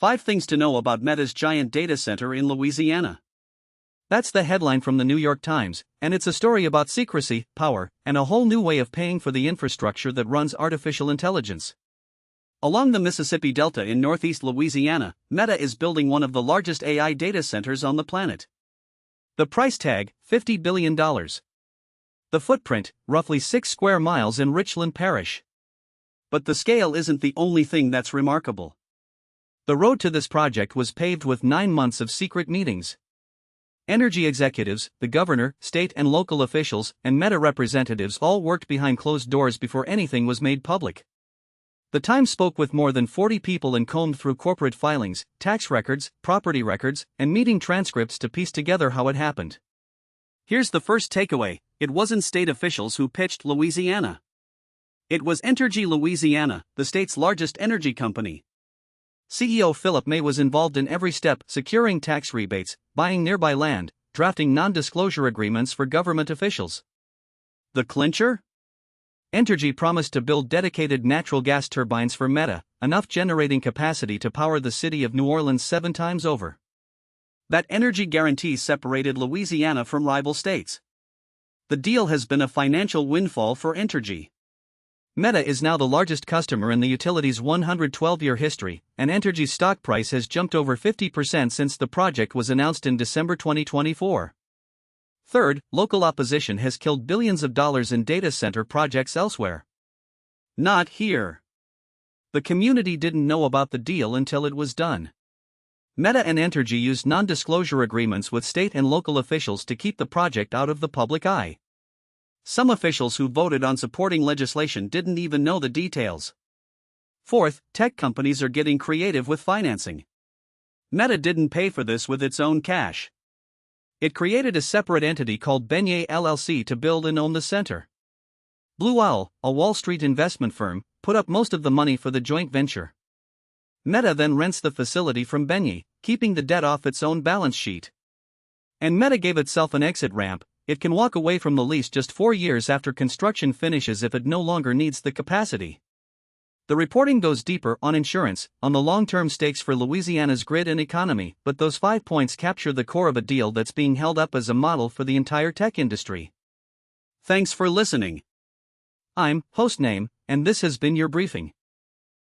5 Things to Know About Meta's Giant Data Center in Louisiana. That's the headline from the New York Times, and it's a story about secrecy, power, and a whole new way of paying for the infrastructure that runs artificial intelligence. Along the Mississippi Delta in northeast Louisiana, Meta is building one of the largest AI data centers on the planet. The price tag, $50 billion. The footprint, roughly 6 square miles in Richland Parish. But the scale isn't the only thing that's remarkable. The road to this project was paved with 9 months of secret meetings. Energy executives, the governor, state and local officials, and Meta representatives all worked behind closed doors before anything was made public. The Times spoke with more than 40 people and combed through corporate filings, tax records, property records, and meeting transcripts to piece together how it happened. Here's the first takeaway: it wasn't state officials who pitched Louisiana. It was Entergy Louisiana, the state's largest energy company. CEO Philip May was involved in every step, securing tax rebates, buying nearby land, drafting non-disclosure agreements for government officials. The clincher? Entergy promised to build dedicated natural gas turbines for Meta, enough generating capacity to power the city of New Orleans 7 times over. That energy guarantee separated Louisiana from rival states. The deal has been a financial windfall for Entergy. Meta is now the largest customer in the utility's 112-year history, and Entergy's stock price has jumped over 50% since the project was announced in December 2024. Third, local opposition has killed billions of dollars in data center projects elsewhere. Not here. The community didn't know about the deal until it was done. Meta and Entergy used non-disclosure agreements with state and local officials to keep the project out of the public eye. Some officials who voted on supporting legislation didn't even know the details. Fourth, tech companies are getting creative with financing. Meta didn't pay for this with its own cash. It created a separate entity called Beignet LLC to build and own the center. Blue Owl, a Wall Street investment firm, put up most of the money for the joint venture. Meta then rents the facility from Beignet, keeping the debt off its own balance sheet. And Meta gave itself an exit ramp. It can walk away from the lease just 4 years after construction finishes if it no longer needs the capacity. The reporting goes deeper on insurance, on the long-term stakes for Louisiana's grid and economy, but those 5 points capture the core of a deal that's being held up as a model for the entire tech industry. Thanks for listening. I'm Hostname, and this has been your briefing.